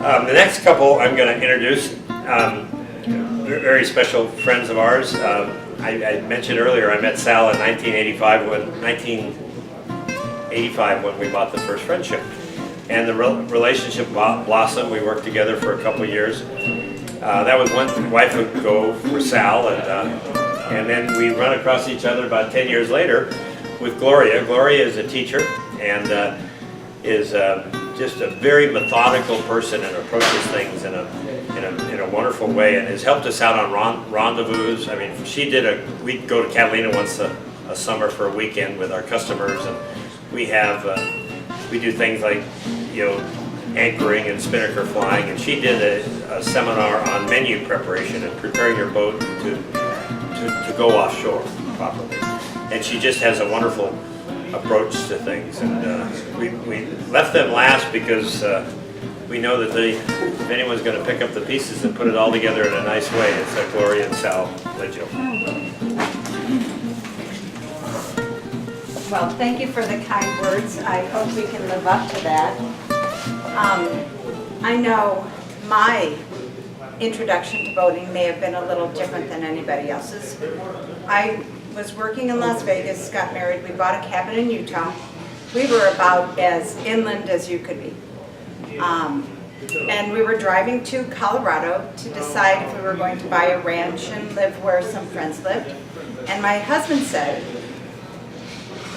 The next couple I'm going to introduce, very special friends of ours. I mentioned earlier I met Sal in 1985 when we bought the first friendship. And the relationship blossomed. We worked together for a couple years. That was one wife would go for Sal, and then we run across each other about 10 years later with Gloria. Gloria is a teacher and is just a very methodical person and approaches things in a wonderful way, and has helped us out on rendezvous. I mean, we'd go to Catalina once a summer for a weekend with our customers, and we do things like, anchoring and spinnaker flying, and she did a seminar on menu preparation and preparing your boat to go offshore properly. And she just has a wonderful approach to things, and we left them last because we know that if anyone's going to pick up the pieces and put it all together in a nice way, it's Gloria and Sal Leggio. Well, thank you for the kind words. I hope we can live up to that. I know my introduction to boating may have been a little different than anybody else's. I was working in Las Vegas, got married, we bought a cabin in Utah. We were about as inland as you could be. And we were driving to Colorado to decide if we were going to buy a ranch and live where some friends lived. And my husband said,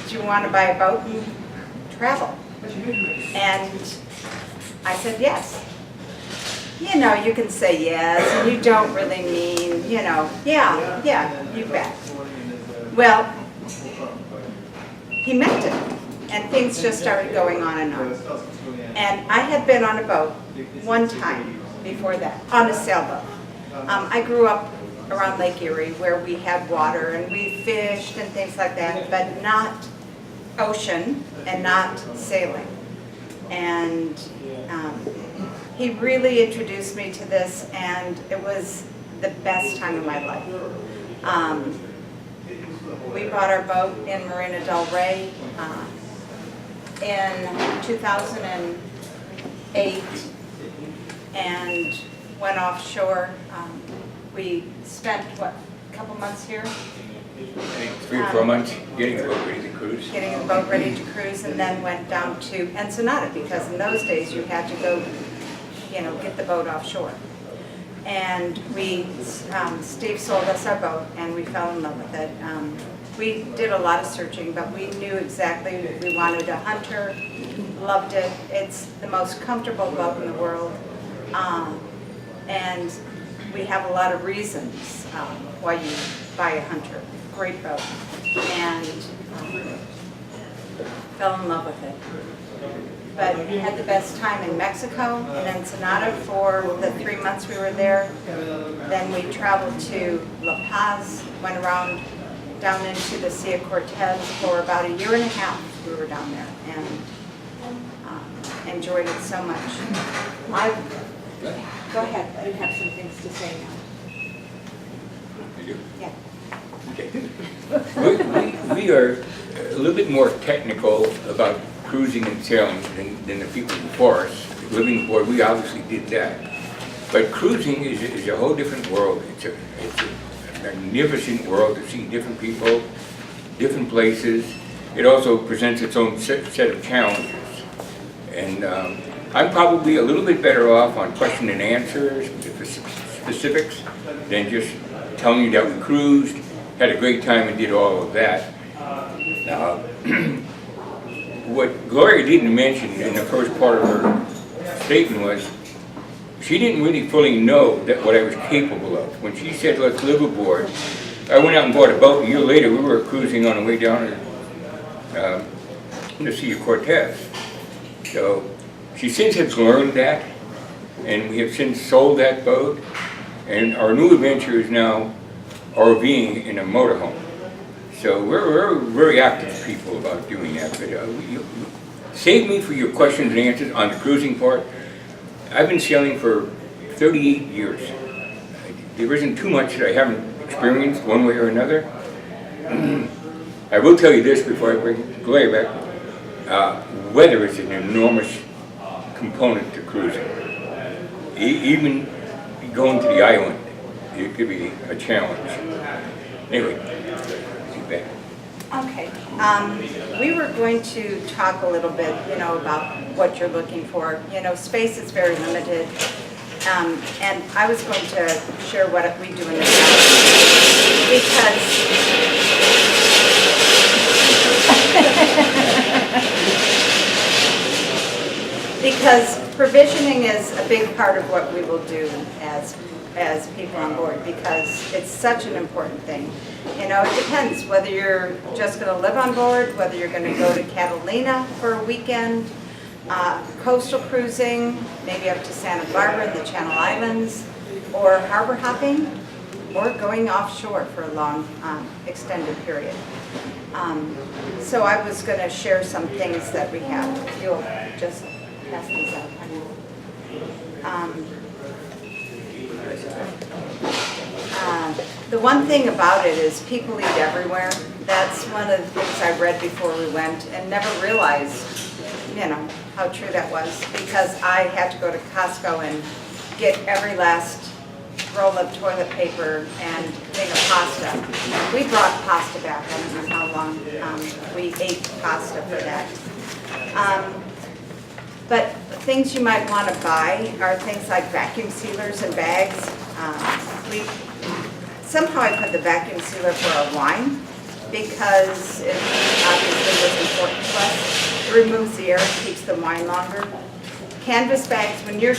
"Do you want to buy a boat and travel?" And I said yes. You can say yes, and you don't really mean, yeah, you bet. Well, he meant it, and things just started going on and on. And I had been on a boat one time before that, on a sailboat. I grew up around Lake Erie where we had water and we fished and things like that, but not ocean and not sailing. And he really introduced me to this, and it was the best time of my life. We bought our boat in Marina del Rey in 2008 and went offshore. We spent, a couple months here? I think 3 or 4 months getting the boat ready to cruise. Getting the boat ready to cruise, and then went down to Ensenada, because in those days you had to go, get the boat offshore. And Steve sold us our boat, and we fell in love with it. We did a lot of searching, but we knew exactly we wanted a Hunter, loved it. It's the most comfortable boat in the world. And we have a lot of reasons why you buy a Hunter. Great boat. And fell in love with it. But we had the best time in Mexico, in Ensenada, for the 3 months we were there. Then we traveled to La Paz, went around down into the Sea of Cortez for about a year and a half. We were down there, and enjoyed it so much. Go ahead, you have some things to say now. I do? Yeah. Okay. We are a little bit more technical about cruising and sailing than the people before us. Living aboard, we obviously did that. But cruising is a whole different world. It's a magnificent world to see different people, different places. It also presents its own set of challenges. And I'm probably a little bit better off on question and answers, specifics, than just telling you that we cruised, had a great time, and did all of that. What Gloria didn't mention in the first part of her statement was she didn't really fully know what I was capable of. When she said, "Let's live aboard," I went out and bought a boat. A year later, we were cruising on the way down to the Sea of Cortez. So she since has learned that, and we have since sold that boat, and our new adventure is now RVing in a motorhome. So we're very active people about doing that. But save me for your questions and answers on the cruising part. I've been sailing for 38 years. There isn't too much that I haven't experienced one way or another. I will tell you this before I bring Gloria back. Weather is an enormous component to cruising. Even going to the island, it could be a challenge. Anyway, see back. Okay, we were going to talk a little bit, about what you're looking for. Space is very limited, and I was going to share what we do in the town because provisioning is a big part of what we will do as people on board, because it's such an important thing. It depends whether you're just going to live on board, whether you're going to go to Catalina for a weekend, coastal cruising, maybe up to Santa Barbara in the Channel Islands, or harbor hopping, or going offshore for a long, extended period. So I was going to share some things that we have. If you'll just pass these out. The one thing about it is people eat everywhere. That's one of the things I read before we went and never realized, how true that was, because I had to go to Costco and get every last roll of toilet paper and thing of pasta. We brought pasta back. I don't know how long we ate pasta for that. But things you might want to buy are things like vacuum sealers and bags. Somehow I put the vacuum sealer for our wine because it obviously was important to us. It removes the air, keeps the wine longer. Canvas bags, when you're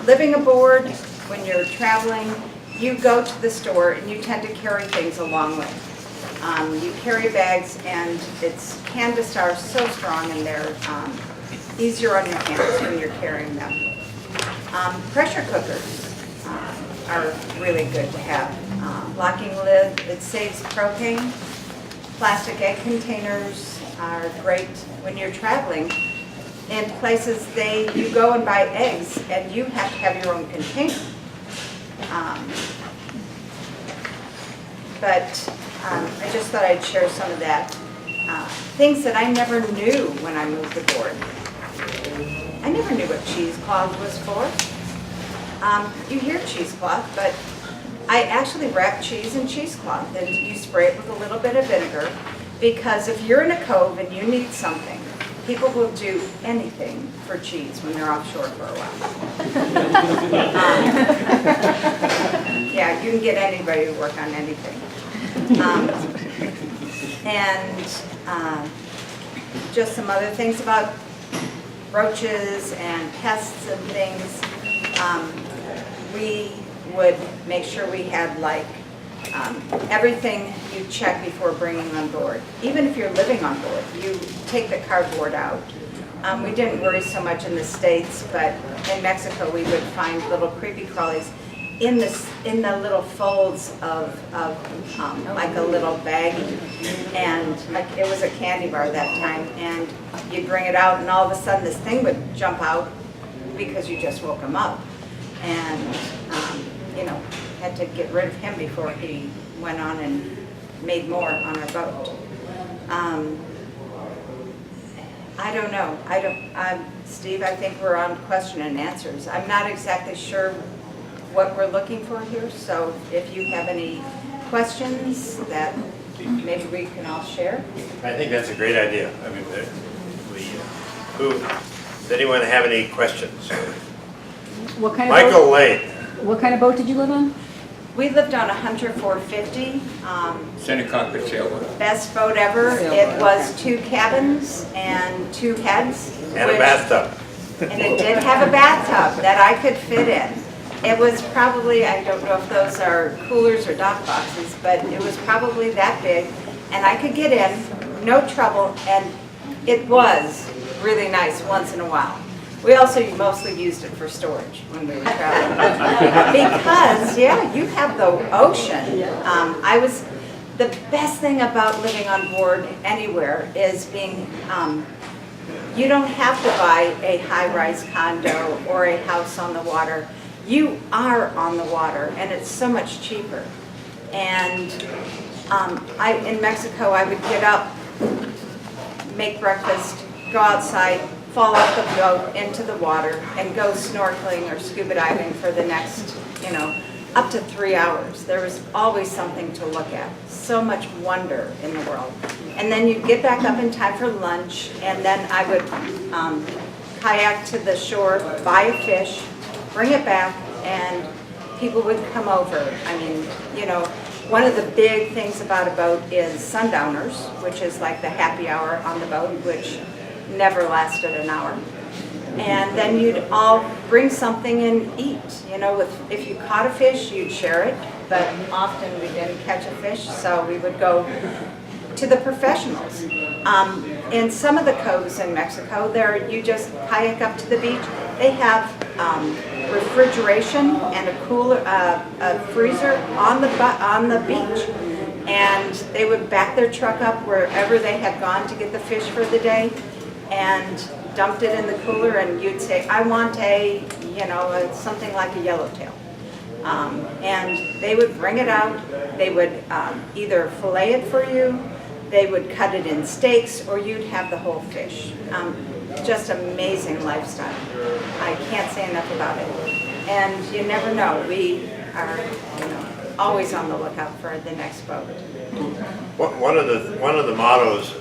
living aboard, when you're traveling, you go to the store and you tend to carry things along with. You carry bags, and canvas are so strong and they're easier on your hands when you're carrying them. Pressure cookers are really good to have. Locking lid, it saves propane. Plastic egg containers are great when you're traveling. In places you go and buy eggs and you have to have your own container. But I just thought I'd share some of that. Things that I never knew when I moved aboard. I never knew what cheesecloth was for. You hear cheesecloth, but I actually wrap cheese in cheesecloth, and you spray it with a little bit of vinegar, because if you're in a cove and you need something, people will do anything for cheese when they're offshore for a while. Yeah, you can get anybody to work on anything. And just some other things about roaches and pests and things. We would make sure we had everything you check before bringing on board. Even if you're living on board, you take the cardboard out. We didn't worry so much in the States, but in Mexico we would find little creepy crawlies in the little folds of like a little baggie, and it was a candy bar that time, and you'd bring it out and all of a sudden this thing would jump out because you just woke him up, and had to get rid of him before he went on and made more on our boat. I don't know. Steve, I think we're on question and answers. I'm not exactly sure what we're looking for here, so if you have any questions that maybe we can all share. I think that's a great idea. I mean, does anyone have any questions? What kind of Michael boat? Lane. What kind of boat did you live on? We lived on a Hunter 450. Center cockpit sailboat. Best boat ever. It was 2 cabins and 2 heads. And a bathtub. And it did have a bathtub that I could fit in. It was probably, I don't know if those are coolers or dock boxes, but it was probably that big. And I could get in, no trouble, and it was really nice once in a while. We also mostly used it for storage when we were traveling. Because, yeah, you have the ocean. The best thing about living on board anywhere is being, you don't have to buy a high-rise condo or a house on the water. You are on the water, and it's so much cheaper. And in Mexico, I would get up, make breakfast, go outside, fall off the boat into the water and go snorkeling or scuba diving for the next, up to 3 hours. There was always something to look at. So much wonder in the world. And then you'd get back up in time for lunch, and then I would kayak to the shore, buy a fish, bring it back, and people would come over. I mean, one of the big things about a boat is sundowners, which is like the happy hour on the boat, which never lasted an hour. And then you'd all bring something and eat. If you caught a fish, you'd share it, but often we didn't catch a fish, so we would go to the professionals. In some of the coves in Mexico, you just kayak up to the beach. They have refrigeration and a cooler, a freezer on the beach, and they would back their truck up wherever they had gone to get the fish for the day, and dumped it in the cooler, and you'd say, I want something like a yellowtail. And they would bring it out. They would either fillet it for you, they would cut it in steaks, or you'd have the whole fish. Just amazing lifestyle. I can't say enough about it. And you never know. We are always on the lookout for the next boat. One of the mottos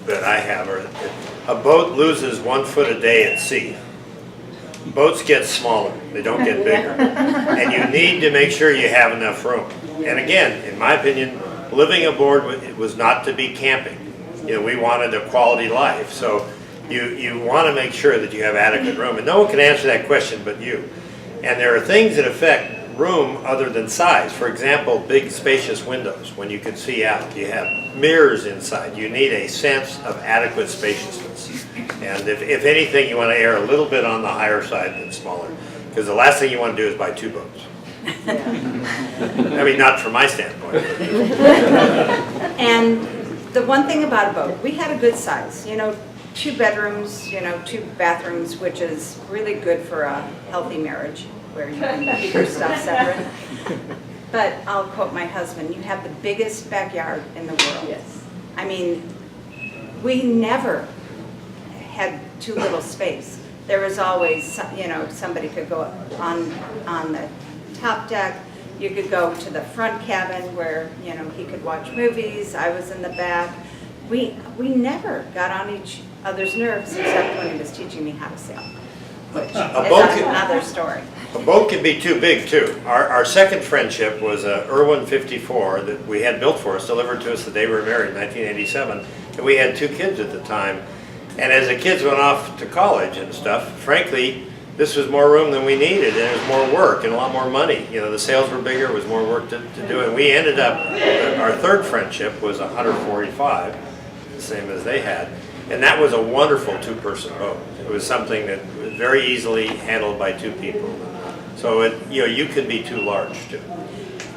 that I have are, a boat loses 1 foot a day at sea. Boats get smaller, they don't get bigger. And you need to make sure you have enough room. And again, in my opinion, living aboard was not to be camping. We wanted a quality life. So you want to make sure that you have adequate room. And no one can answer that question but you. And there are things that affect room other than size. For example, big spacious windows when you can see out. You have mirrors inside. You need a sense of adequate spaciousness. And if anything, you want to err a little bit on the higher side than smaller. Because the last thing you want to do is buy 2 boats. I mean, not from my standpoint. And the one thing about a boat, we had a good size. 2 bedrooms, 2 bathrooms, which is really good for a healthy marriage, where you can keep your stuff separate. But I'll quote my husband, you have the biggest backyard in the world. Yes. I mean, we never had too little space. There was always, somebody could go on the top deck. You could go to the front cabin where, he could watch movies. I was in the back. We never got on each other's nerves except when he was teaching me how to sail, which is another story. A boat can be too big too. Our second friendship was a Irwin 54 that we had built for us, delivered to us the day we were married in 1987, and we had 2 kids at the time. And as the kids went off to college and stuff, frankly, this was more room than we needed, and it was more work and a lot more money. The sales were bigger, it was more work to do, and we ended up, our third friendship was 145, the same as they had, and that was a wonderful 2-person boat. It was something that was very easily handled by 2 people. So you could be too large too.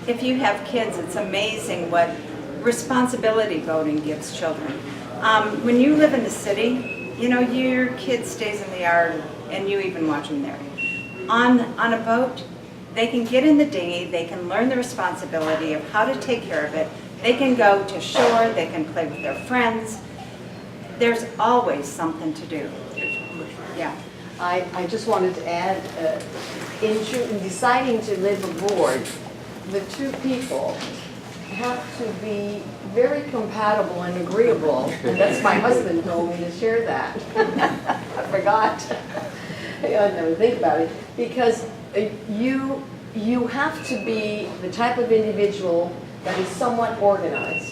If you have kids, it's amazing what responsibility boating gives children. When you live in the city, your kid stays in the yard and you even watch them there. On a boat, they can get in the dinghy, they can learn the responsibility of how to take care of it. They can go to shore, they can play with their friends. There's always something to do. Yeah. I just wanted to add, in deciding to live aboard, the 2 people have to be very compatible and agreeable, and that's my husband told me to share that. I forgot. I never think about it, because you have to be the type of individual that is somewhat organized.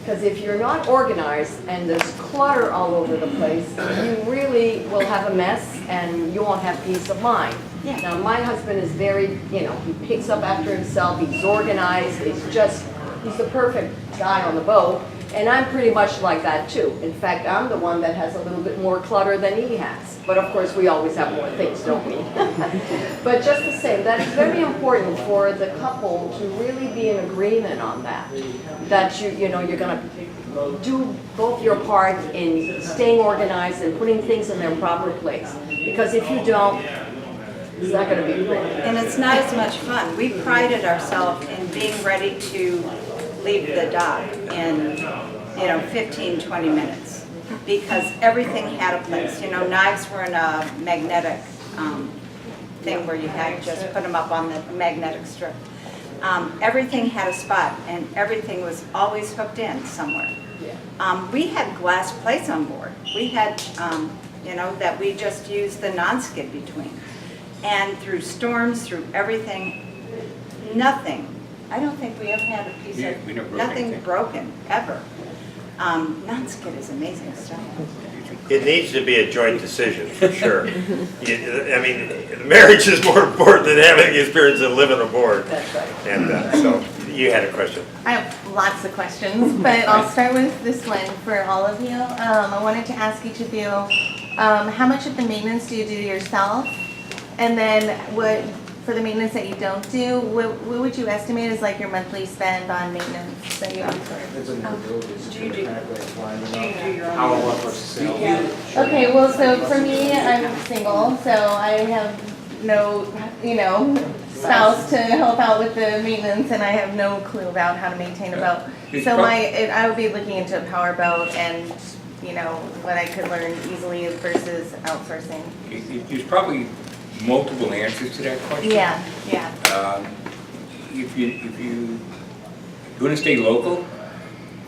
Because if you're not organized and there's clutter all over the place, you really will have a mess and you won't have peace of mind. Yeah. Now, my husband is very, he picks up after himself, he's organized, he's the perfect guy on the boat. And I'm pretty much like that too. In fact, I'm the one that has a little bit more clutter than he has. But of course, we always have more things, don't we? But just the same, that's very important for the couple to really be in agreement on that. That you're going to do both your part in staying organized and putting things in their proper place. Because if you don't, it's not going to be great. And it's not as much fun. We prided ourselves in being ready to leave the dock in 15, 20 minutes. because everything had a place. You know, knives were in a magnetic thing where you had to just put them up on the magnetic strip. Everything had a spot, and everything was always hooked in somewhere. We had glass plates on board. We had, you know, that we just used the non-skid between. And through storms, through everything, nothing. I don't think we ever had a piece Yeah, we never of, broke nothing anything. broken, ever. Non-skid is amazing stuff. It needs to be a joint decision, for sure. I mean, marriage is more important than having the experience of living aboard. That's right. And so, you had a question. I have lots of questions, but I'll start with this one for all of you. I wanted to ask each of you, how much of the maintenance do you do yourself? And then what, for the maintenance that you don't do, what would you estimate is like your monthly spend on maintenance that you outsource? Do you do your own? How much versus sales? Okay, well, so for me, I'm single, so I have no, you know, spouse to help out with the maintenance, and I have no clue about how to maintain a boat. So I would be looking into a power boat and, you know, what I could learn easily versus outsourcing. There's probably multiple answers to that question. Yeah. If you want to stay local,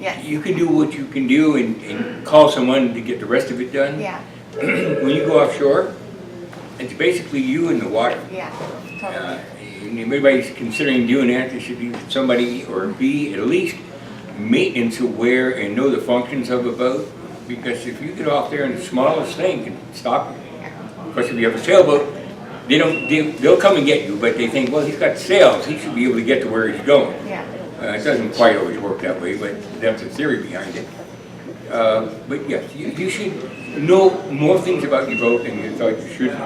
Yes. you can do what you can do and call someone to get the rest of it done. Yeah. When you go offshore, it's basically you in the water. Yeah. Totally. And if anybody's considering doing that, there should be somebody or be at least maintenance aware and know the functions of a boat. Because if you get off there and the smallest thing can stop you. Of course, if you have a sailboat, they'll come and get you, but they think, well, he's got sails, he should be able to get to where he's going. Yeah. It doesn't quite always work that way, but that's the theory behind it. But yes, you should know more things about your boat than you thought you should.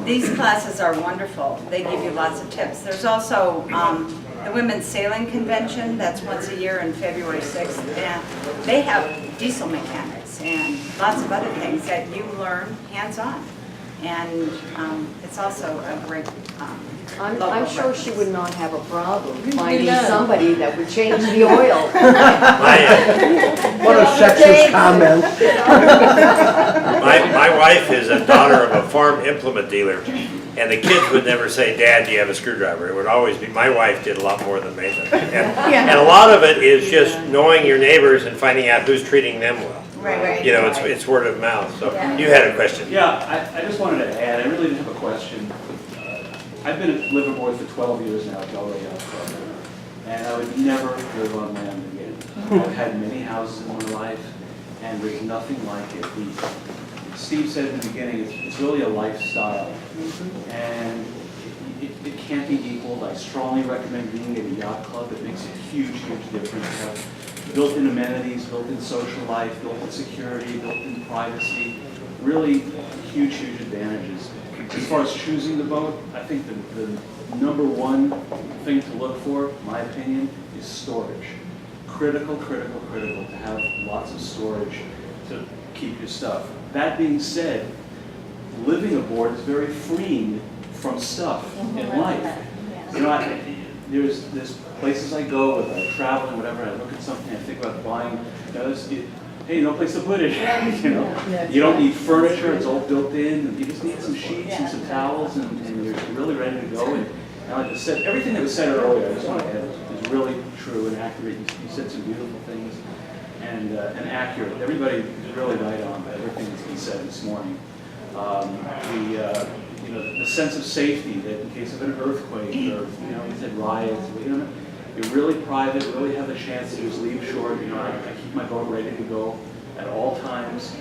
These classes are wonderful. They give you lots of tips. There's also the Women's Sailing Convention, that's once a year on February 6th, and they have diesel mechanics and lots of other things that you learn hands-on. And it's also a great I'm local sure she reference. would not have a problem finding somebody that would change the oil. What a sexist comment. My wife is a daughter of a farm implement dealer, and the kids would never say, "Dad, do you have a screwdriver?" It would always be, my wife did a lot more than maintenance. And a lot of it is just knowing your neighbors and finding out who's treating them well. Right. You know, it's word of mouth. So you had a question. Yeah, I just wanted to add, I really didn't have a question. I've been at liveaboard for 12 years now, Gloria, and I would never live on land again. I've had many houses in my life, and there's nothing like it. Steve said in the beginning, it's really a lifestyle, and it can't be equaled. I strongly recommend being at a yacht club. It makes a huge, huge difference. You have built-in amenities, built-in social life, built-in security, built-in privacy. Really huge, huge advantages. As far as choosing the boat, I think the number one thing to look for, my opinion, is storage. Critical to have lots of storage to keep your stuff. That being said, living aboard is very freeing from stuff in life. You know, there's places I go, whether I travel and whatever, I look at something, I think about buying, you know, hey, no place to put it. You know, you don't need furniture; it's all built in. And you just need some sheets and some towels, and you're really ready to go. And like I said, everything that was said earlier, I just want to add, is really true and accurate. You said some beautiful things and accurate. Everybody is really right on everything that's been said this morning. You know, the sense of safety that in case of an earthquake or we said riots, you're really private, really have a chance to just leave shore. You know, I keep my boat ready to go at all times,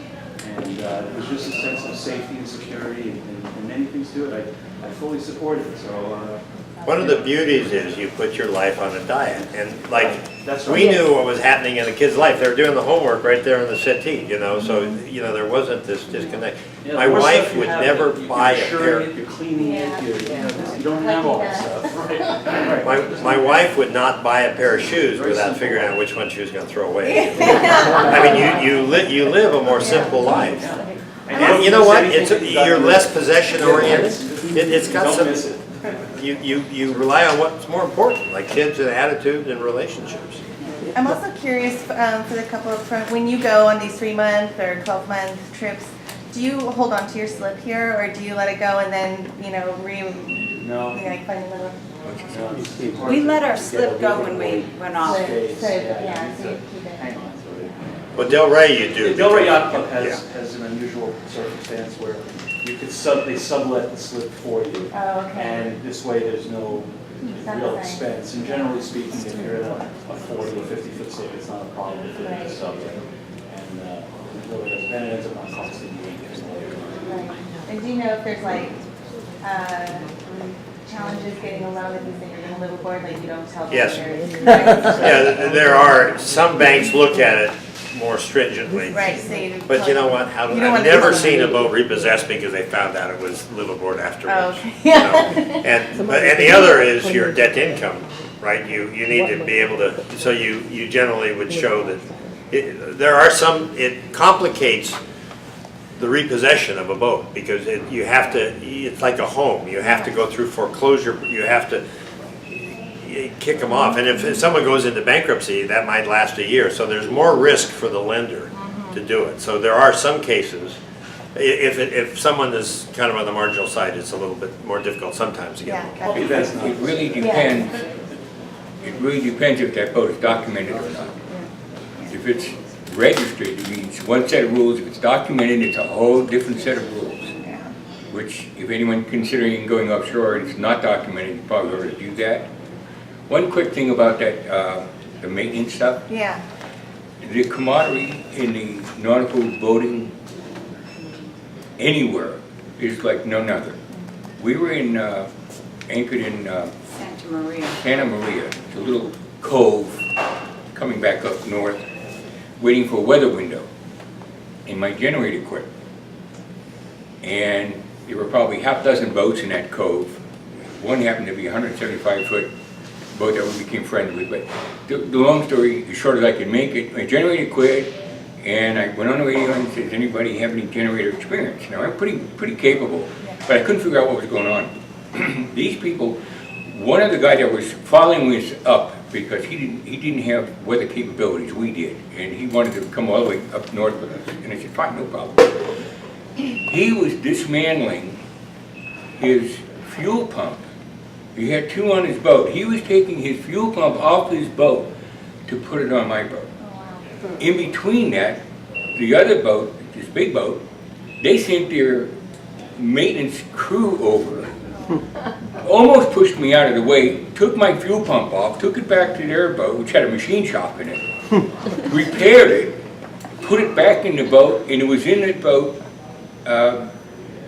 and there's just a sense of safety and security and many things to it. I fully support it. So One of the beauties is you put your life on a diet, and like That's right. we knew what was happening in the kids' life. They were doing the homework right there in the settee, you know. So there wasn't this disconnect. yeah, My the more wife stuff you would have, never you're buy a insuring pair. it, you're cleaning it, you don't have all that stuff. Right. My wife would not buy a pair of shoes without figuring out which one she was going to throw away. I mean, you live a more simple life. And you know what? You're less possession oriented. It's got Don't some. miss it. You rely on what's more important, like kids and attitudes and relationships. I'm also curious for the couple of when you go on these 3-month or 12-month trips, do you hold on to your slip here, or do you let it go and then No. like find another? We let our slip go when we went off. So yeah, so you keep it. Well, Del Rey you do. The Del Rey Yacht Club Yeah. has an unusual circumstance where you could they sublet the slip for you. Oh, okay. And this way, there's no That's real nice. expense. And generally speaking, if you're in a 40 or 50-foot slip, it's not a problem for you Right. to sublet. And then it ends up not costing you anything. Right. And do you know if there's like challenges getting a loan if you think you're going to live aboard, like you don't tell them? Yes. Yeah, Yeah, there are, some banks look at it more stringently. right, so you. But you know what, You don't I've wanna never be- seen a boat repossessed because they found out it was liveaboard Oh, afterwards. okay. You know? And the other is your debt to income, right? You need to be able to, so you generally would show that, there are some, it complicates the repossession of a boat because you have to, it's like a home. You have to go through foreclosure, you have to kick them off. And if someone goes into bankruptcy, that might last a year. So there's more risk for the lender to do it. So there are some cases, if someone is kind of on the marginal side, it's a little bit more difficult sometimes to get. Yeah, It That's not- it really depends, it really depends if that boat is documented or not. If it's registered, it means one set of rules. If it's documented, it's a whole different set of rules. Yeah. Which, if anyone considering going offshore and it's not documented, you probably ought to do that. One quick thing about that, the maintenance stuff, Yeah. the camaraderie in the nautical boating anywhere is like none other. We were anchored in Santa Maria. Santa Maria, it's a little cove coming back up north, waiting for a weather window, and my generator quit. And there were probably half dozen boats in that cove. One happened to be a 175-foot boat that we became friends with. But the long story, as short as I can make it, my generator quit, and I went on the radio and said, does anybody have any generator experience? Now, I'm pretty capable, but I couldn't figure out what was going on. These people, one of the guys that was following us up, because he didn't have weather capabilities, we did, and he wanted to come all the way up north with us, and I said, fine, no problem. He was dismantling his fuel pump. He had two on his boat. He was taking his fuel pump off his boat to put it on my boat. In between that, the other boat, this big boat, they sent their maintenance crew over, almost pushed me out of the way, took my fuel pump off, took it back to their boat, which had a machine shop in it, repaired it, put it back in the boat, and it was in the boat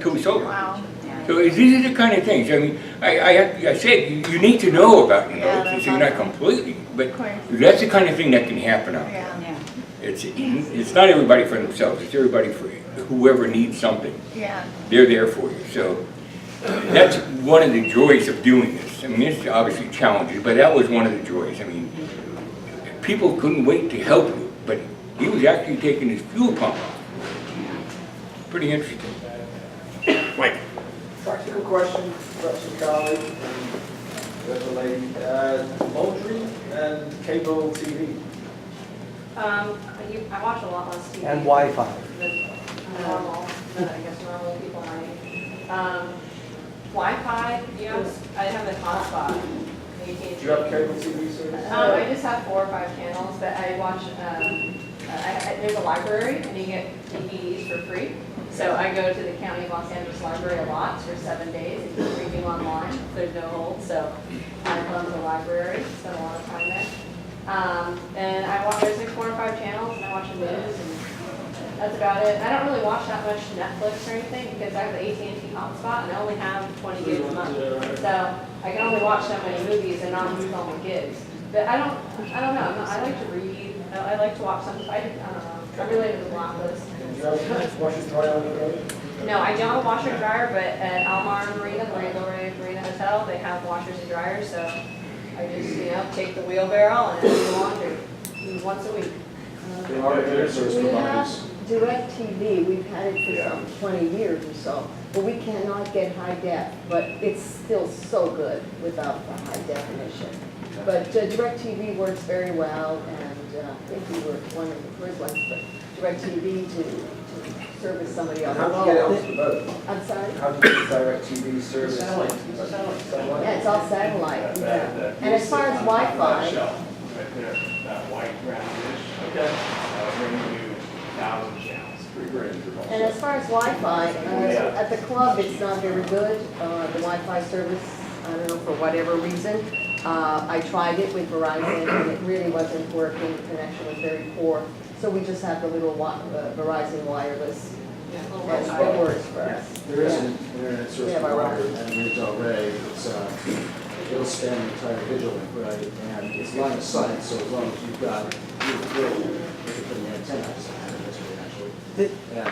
till we sold it. Wow. So these are the kind of things, I mean, I said, you need to know about, Yeah, that's so you're not awesome. completely, but Of course. that's the kind of thing that can happen out there. Yeah. Yeah. It's not everybody for themselves, it's everybody for whoever needs something. Yeah. They're there for you, so that's one of the joys of doing this. I mean, it's obviously challenges, but that was one of the joys. I mean, people couldn't wait to help you, but he was actually taking his fuel pump off. Pretty interesting. Mike? Practical question, perhaps a colleague, whoever lady, laundry and cable TV. I watch a lot less TV. And Wi-Fi. than normal, I guess normal people might. Wi-Fi, I have the hotspot. Do you have cable TV service? I just have 4 or 5 channels, but I watch, there's a library and you get DVDs for free. So I go to the County of Los Angeles Library a lot for 7 days. It's reading online, there's no hold, so I go to the library, spend a lot of time there. And I watch, there's like 4 or 5 channels and I watch the news and that's about it. I don't really watch that much Netflix or anything because I have the AT&T hotspot and I only have 20 gigs a month. So I can only watch so many movies and not use all my gigs. But I don't know, I like to read, I like to watch something, I don't know, I'm related to the Blacklist. Do you have washer dryer on the road? No, I don't have a washer and dryer, but at Almar Marina, Marina Hotel, they have washers and dryers, so I just, take the wheelbarrow and do the laundry once a week. They are internet service We providers. DirecTV, we've had it for some 20 years or so, but we cannot get high def, but it's still so good without the high definition. But DirecTV works very well, and I think we were one of the first ones, but DirecTV to service somebody on the How do you get road. out to both? I'm sorry? How do you get DirecTV service? Satellite. Yeah, it's all satellite, yeah. And as far as Wi-Fi, That white roundish, bringing you 1,000 channels. and as far as Wi-Fi, at the club, it's not very good, the Wi-Fi service, I don't know, for whatever reason. I tried it with Verizon, and it really wasn't working, the connection was very poor. So we just have the little Verizon wireless, and it works for us. There is an internet We service have our provider, own. and it's already, it'll span the entire digital link, right? And it's line of sight, so as long as you've got, you can put the antennas, actually. And